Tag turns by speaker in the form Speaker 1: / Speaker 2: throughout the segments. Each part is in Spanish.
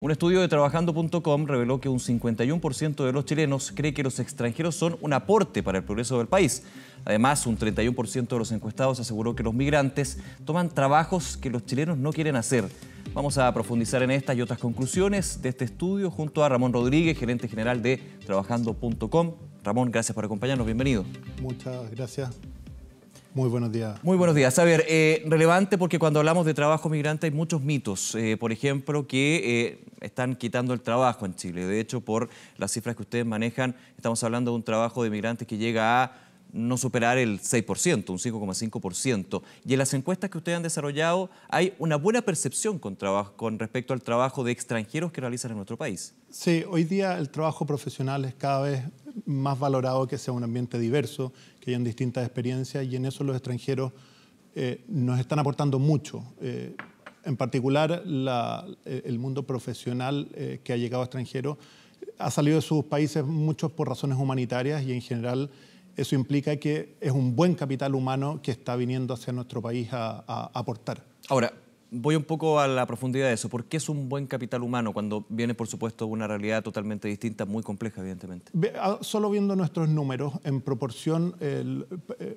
Speaker 1: Un estudio de Trabajando.com reveló que un 51% de los chilenos cree que los extranjeros son un aporte para el progreso del país. Además, un 31% de los encuestados aseguró que los migrantes toman trabajos que los chilenos no quieren hacer. Vamos a profundizar en estas y otras conclusiones de este estudio junto a Ramón Rodríguez, gerente general de Trabajando.com. Ramón, gracias por acompañarnos. Bienvenido.
Speaker 2: Muchas gracias. Muy buenos días.
Speaker 1: Muy buenos días. A ver, relevante porque cuando hablamos de trabajo migrante hay muchos mitos. Por ejemplo, que están quitando el trabajo en Chile. De hecho, por las cifras que ustedes manejan, estamos hablando de un trabajo de migrantes que llega a no superar el 6%, un 5,5%. Y en las encuestas que ustedes han desarrollado hay una buena percepción con respecto al trabajo de extranjeros que realizan en nuestro país.
Speaker 2: Sí, hoy día el trabajo profesional es cada vez más valorado, que sea un ambiente diverso, que hayan distintas experiencias, y en eso los extranjeros nos están aportando mucho. En particular, el mundo profesional que ha llegado extranjero ha salido de sus países muchos por razones humanitarias, y en general eso implica que es un buen capital humano que está viniendo hacia nuestro país a aportar.
Speaker 1: Ahora, voy un poco a la profundidad de eso. ¿Por qué es un buen capital humano cuando viene, por supuesto, una realidad totalmente distinta, muy compleja, evidentemente?
Speaker 2: Solo viendo nuestros números, en proporción,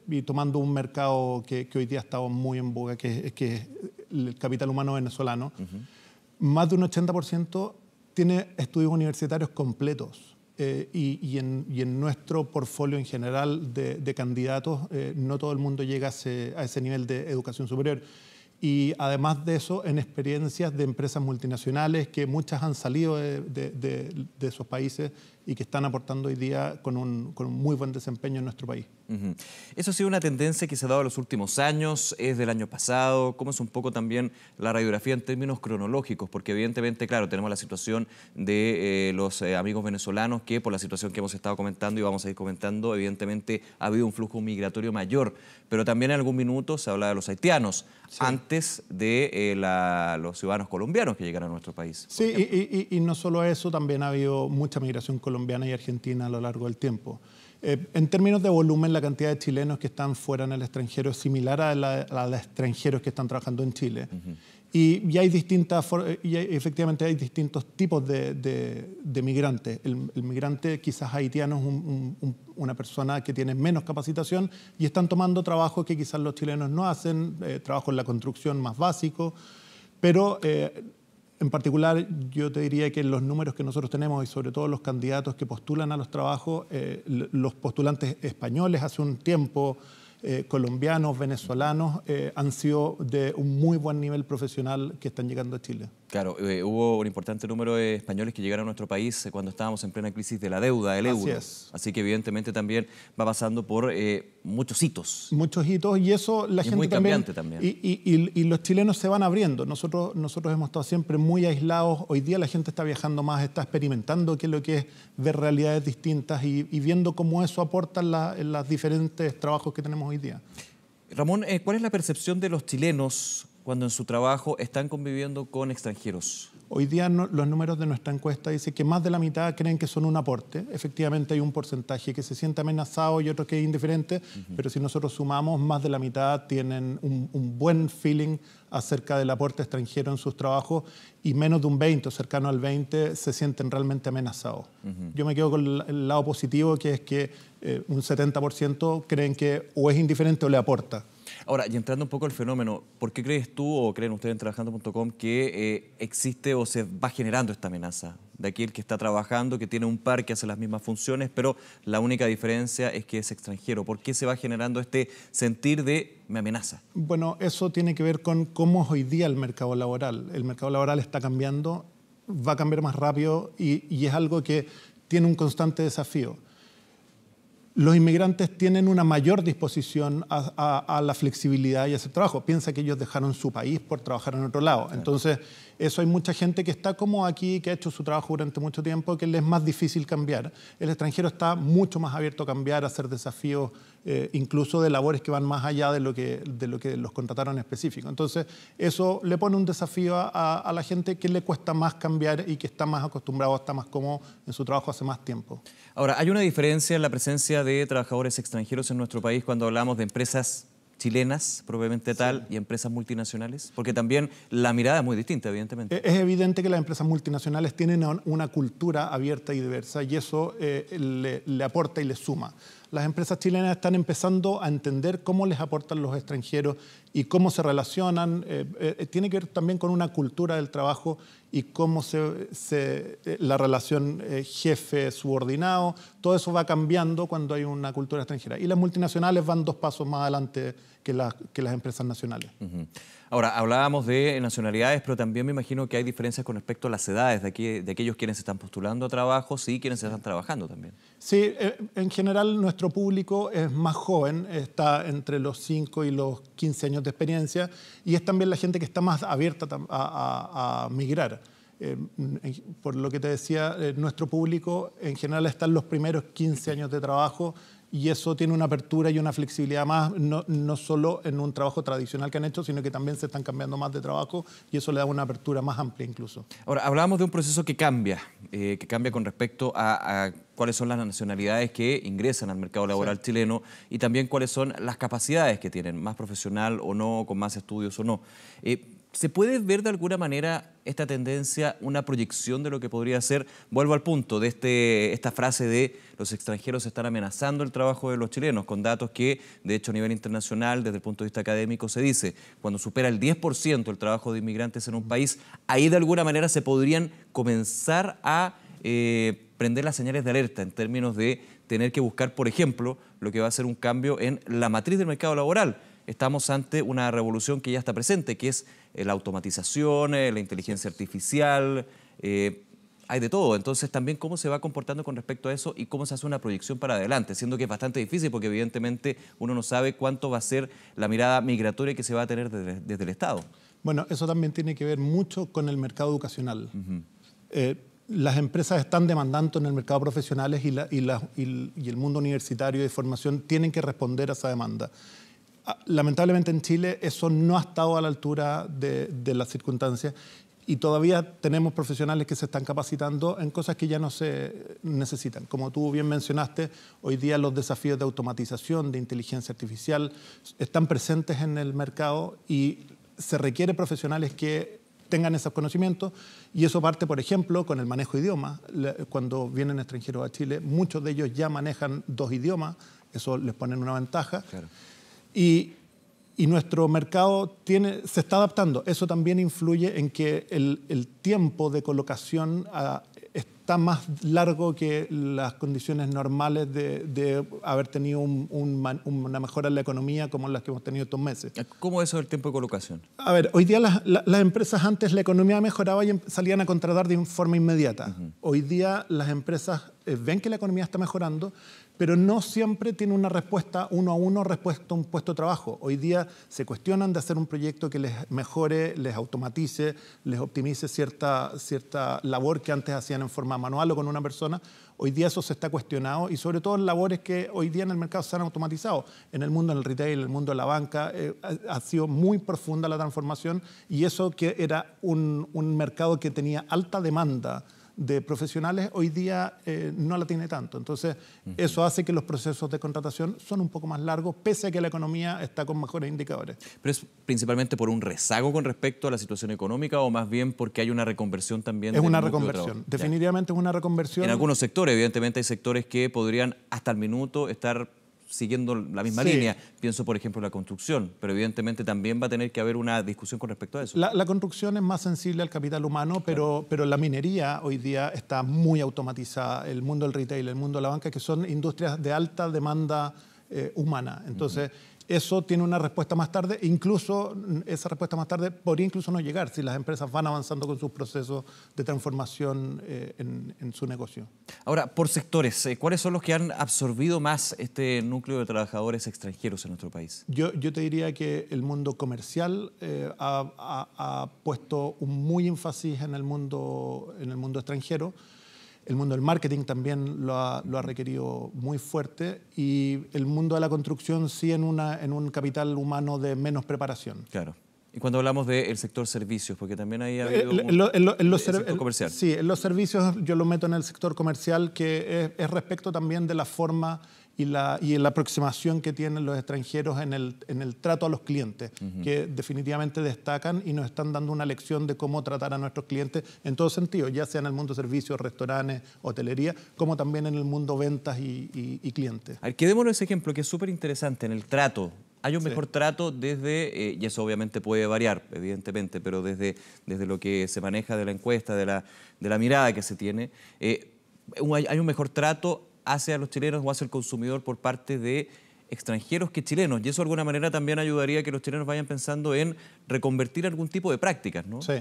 Speaker 2: y tomando un mercado que hoy día está muy en boga, que es el capital humano venezolano, más de un 80% tiene estudios universitarios completos. Y en nuestro portfolio en general de candidatos, no todo el mundo llega a ese nivel de educación superior. Y además de eso, en experiencias de empresas multinacionales, que muchas han salido de esos países y que están aportando hoy día con un muy buen desempeño en nuestro país.
Speaker 1: Eso ha sido una tendencia que se ha dado en los últimos años, es del año pasado. ¿Cómo es un poco también la radiografía en términos cronológicos? Porque evidentemente, claro, tenemos la situación de los amigos venezolanos que por la situación que hemos estado comentando y vamos a ir comentando, evidentemente ha habido un flujo migratorio mayor. Pero también en algún minuto se habla de los haitianos, sí, antes de los ciudadanos colombianos que llegaron a nuestro país.
Speaker 2: Sí, y no solo eso, también ha habido mucha migración colombiana y argentina a lo largo del tiempo. En términos de volumen, la cantidad de chilenos que están fuera en el extranjero es similar a la de extranjeros que están trabajando en Chile. Y efectivamente hay distintos tipos de migrantes. El migrante quizás haitiano es una persona que tiene menos capacitación y están tomando trabajos que quizás los chilenos no hacen, trabajo en la construcción más básico, pero en particular, yo te diría que los números que nosotros tenemos y sobre todo los candidatos que postulan a los trabajos, los postulantes españoles hace un tiempo, colombianos, venezolanos, han sido de un muy buen nivel profesional que están llegando a Chile.
Speaker 1: Claro, hubo un importante número de españoles que llegaron a nuestro país cuando estábamos en plena crisis de la deuda, del euro. Así que evidentemente también va pasando por muchos hitos.
Speaker 2: Muchos hitos, y eso la gente
Speaker 1: muy cambiante también.
Speaker 2: Y los chilenos se van abriendo. Nosotros hemos estado siempre muy aislados. Hoy día la gente está viajando más, está experimentando qué es lo que es ver realidades distintas y viendo cómo eso aporta en los diferentes trabajos que tenemos hoy día.
Speaker 1: Ramón, ¿cuál es la percepción de los chilenos cuando en su trabajo están conviviendo con extranjeros?
Speaker 2: Hoy día los números de nuestra encuesta dicen que más de la mitad creen que son un aporte. Efectivamente hay un porcentaje que se siente amenazado y otro que es indiferente, pero si nosotros sumamos, más de la mitad tienen un buen feeling acerca del aporte extranjero en sus trabajos, y menos de un 20 o cercano al 20 se sienten realmente amenazados. Yo me quedo con el lado positivo, que es que un 70% creen que o es indiferente o le aporta.
Speaker 1: Ahora, y entrando un poco al fenómeno, ¿por qué crees tú o creen ustedes en Trabajando.com que existe o se va generando esta amenaza de aquel que está trabajando, que tiene un par que hace las mismas funciones, pero la única diferencia es que es extranjero? ¿Por qué se va generando este sentir de me amenaza?
Speaker 2: Bueno, eso tiene que ver con cómo es hoy día el mercado laboral. El mercado laboral está cambiando, va a cambiar más rápido y es algo que tiene un constante desafío. Los inmigrantes tienen una mayor disposición a la flexibilidad y a hacer trabajo. Piensa que ellos dejaron su país por trabajar en otro lado. Claro. Entonces, eso hay mucha gente que está como aquí, que ha hecho su trabajo durante mucho tiempo, que le es más difícil cambiar. El extranjero está mucho más abierto a cambiar, a hacer desafíos, incluso de labores que van más allá de lo que los contrataron en específico. Entonces, eso le pone un desafío a la gente que le cuesta más cambiar y que está más acostumbrado, está más cómodo en su trabajo hace más tiempo.
Speaker 1: Ahora, ¿hay una diferencia en la presencia de trabajadores extranjeros en nuestro país cuando hablamos de empresas chilenas propiamente tal y empresas multinacionales? Porque también la mirada es muy distinta, evidentemente.
Speaker 2: Es evidente que las empresas multinacionales tienen una cultura abierta y diversa y eso le aporta y le suma. Las empresas chilenas están empezando a entender cómo les aportan los extranjeros y cómo se relacionan. Tiene que ver también con una cultura del trabajo y cómo la relación jefe-subordinado. Todo eso va cambiando cuando hay una cultura extranjera. Y las multinacionales van 2 pasos más adelante que las empresas nacionales.
Speaker 1: Ahora, hablábamos de nacionalidades, pero también me imagino que hay diferencias con respecto a las edades de aquellos quienes están postulando a trabajos y quienes están trabajando también.
Speaker 2: Sí, en general nuestro público es más joven, está entre los 5 y los 15 años de experiencia y es también la gente que está más abierta a migrar. Por lo que te decía, nuestro público en general está en los primeros 15 años de trabajo y eso tiene una apertura y una flexibilidad más, no solo en un trabajo tradicional que han hecho, sino que también se están cambiando más de trabajo y eso le da una apertura más amplia incluso.
Speaker 1: Ahora, hablábamos de un proceso que cambia con respecto a cuáles son las nacionalidades que ingresan al mercado laboral chileno y también cuáles son las capacidades que tienen, más profesional o no, con más estudios o no. ¿Se puede ver de alguna manera esta tendencia, una proyección de lo que podría ser? Vuelvo al punto de esta frase de los extranjeros están amenazando el trabajo de los chilenos, con datos que, de hecho, a nivel internacional, desde el punto de vista académico, se dice, cuando supera el 10% el trabajo de inmigrantes en un país, ahí de alguna manera se podrían comenzar a prender las señales de alerta en términos de tener que buscar, por ejemplo, lo que va a ser un cambio en la matriz del mercado laboral. Estamos ante una revolución que ya está presente, que es la automatización, la inteligencia artificial, hay de todo. Entonces, también cómo se va comportando con respecto a eso y cómo se hace una proyección para adelante, siendo que es bastante difícil porque evidentemente uno no sabe cuánto va a ser la mirada migratoria que se va a tener desde el Estado.
Speaker 2: Bueno, eso también tiene que ver mucho con el mercado educacional. Las empresas están demandando en el mercado profesionales y el mundo universitario de formación tienen que responder a esa demanda. Lamentablemente en Chile eso no ha estado a la altura de las circunstancias y todavía tenemos profesionales que se están capacitando en cosas que ya no se necesitan. Como tú bien mencionaste, hoy día los desafíos de automatización, de inteligencia artificial están presentes en el mercado y se requiere profesionales que tengan esos conocimientos y eso parte, por ejemplo, con el manejo de idiomas. Cuando vienen extranjeros a Chile, muchos de ellos ya manejan 2 idiomas, eso les pone una ventaja.
Speaker 1: Claro.
Speaker 2: Y nuestro mercado se está adaptando. Eso también influye en que el tiempo de colocación está más largo que las condiciones normales de haber tenido una mejora en la economía como las que hemos tenido estos meses.
Speaker 1: ¿Cómo es eso del tiempo de colocación?
Speaker 2: A ver, hoy día las empresas antes la economía mejoraba y salían a contratar de forma inmediata. Hoy día las empresas ven que la economía está mejorando, pero no siempre tiene una respuesta uno a uno respecto a un puesto de trabajo. Hoy día se cuestionan de hacer un proyecto que les mejore, les automatice, les optimice cierta labor que antes hacían en forma manual o con una persona. Hoy día eso se está cuestionado y sobre todo en labores que hoy día en el mercado se han automatizado. En el mundo del retail, en el mundo de la banca, ha sido muy profunda la transformación y eso que era un mercado que tenía alta demanda de profesionales, hoy día no la tiene tanto. Entonces, eso hace que los procesos de contratación son un poco más largos, pese a que la economía está con mejores indicadores.
Speaker 1: ¿Pero es principalmente por un rezago con respecto a la situación económica o más bien porque hay una reconversión también?
Speaker 2: Es una reconversión, definitivamente es una reconversión.
Speaker 1: En algunos sectores, evidentemente hay sectores que podrían hasta el minuto estar siguiendo la misma línea. Pienso, por ejemplo, en la construcción, pero evidentemente también va a tener que haber una discusión con respecto a eso.
Speaker 2: La construcción es más sensible al capital humano, pero la minería hoy día está muy automatizada. El mundo del retail, el mundo de la banca, que son industrias de alta demanda humana. Entonces, eso tiene una respuesta más tarde. Incluso esa respuesta más tarde podría incluso no llegar si las empresas van avanzando con sus procesos de transformación en su negocio.
Speaker 1: Ahora, por sectores, ¿cuáles son los que han absorbido más este núcleo de trabajadores extranjeros en nuestro país?
Speaker 2: Yo te diría que el mundo comercial ha puesto un muy énfasis en el mundo extranjero. El mundo del marketing también lo ha requerido muy fuerte y el mundo de la construcción sí en un capital humano de menos preparación.
Speaker 1: Claro. Y cuando hablamos del sector servicios, porque también ahí ha habido
Speaker 2: el
Speaker 1: sector comercial.
Speaker 2: Sí, en los servicios yo lo meto en el sector comercial, que es respecto también de la forma y la aproximación que tienen los extranjeros en el trato a los clientes, que definitivamente destacan y nos están dando una lección de cómo tratar a nuestros clientes en todo sentido, ya sea en el mundo servicios, restaurantes, hotelería, como también en el mundo ventas y clientes.
Speaker 1: A ver, quedémonos ese ejemplo que es súper interesante en el trato. Hay un mejor trato desde, y eso obviamente puede variar, evidentemente, pero desde lo que se maneja de la encuesta, de la mirada que se tiene, hay un mejor trato hacia los chilenos o hacia el consumidor por parte de extranjeros que chilenos. Y eso de alguna manera también ayudaría a que los chilenos vayan pensando en reconvertir algún tipo de prácticas, ¿no?
Speaker 2: Sí.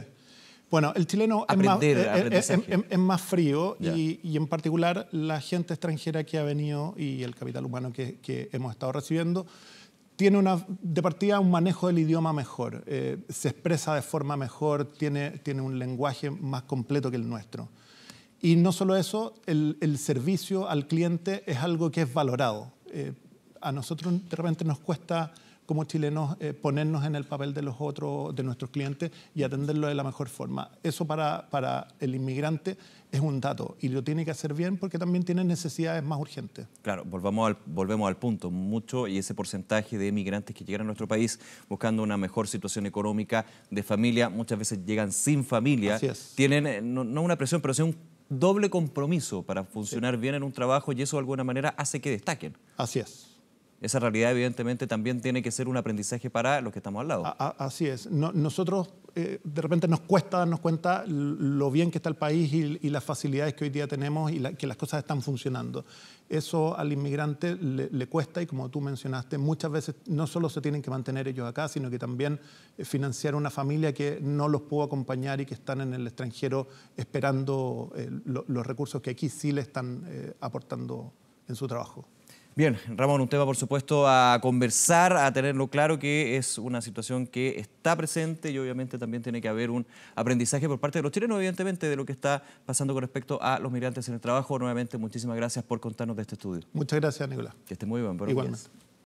Speaker 2: Bueno, el chileno es más frío y en particular la gente extranjera que ha venido y el capital humano que hemos estado recibiendo tiene de partida un manejo del idioma mejor, se expresa de forma mejor, tiene un lenguaje más completo que el nuestro. Y no solo eso, el servicio al cliente es algo que es valorado. A nosotros de repente nos cuesta como chilenos ponernos en el papel de los otros, de nuestros clientes y atenderlo de la mejor forma. Eso para el inmigrante es un dato y lo tiene que hacer bien porque también tiene necesidades más urgentes.
Speaker 1: Claro, volvemos al punto. Mucho y ese porcentaje de migrantes que llegan a nuestro país buscando una mejor situación económica de familia, muchas veces llegan sin familia.
Speaker 2: Así es.
Speaker 1: Tienen no una presión, pero sí un doble compromiso para funcionar bien en un trabajo y eso de alguna manera hace que destaquen.
Speaker 2: Así es.
Speaker 1: Esa realidad evidentemente también tiene que ser un aprendizaje para los que estamos al lado.
Speaker 2: Así es. Nosotros de repente nos cuesta darnos cuenta lo bien que está el país y las facilidades que hoy día tenemos y que las cosas están funcionando. Eso al inmigrante le cuesta y como tú mencionaste, muchas veces no solo se tienen que mantener ellos acá, sino que también financiar una familia que no los pudo acompañar y que están en el extranjero esperando los recursos que aquí sí le están aportando en su trabajo.
Speaker 1: Bien, Ramón, un tema por supuesto a conversar, a tenerlo claro que es una situación que está presente y obviamente también tiene que haber un aprendizaje por parte de los chilenos, evidentemente, de lo que está pasando con respecto a los migrantes en el trabajo. Nuevamente, muchísimas gracias por contarnos de este estudio.
Speaker 2: Muchas gracias, Nicolás.
Speaker 1: Que esté muy bien.
Speaker 2: Igualmente.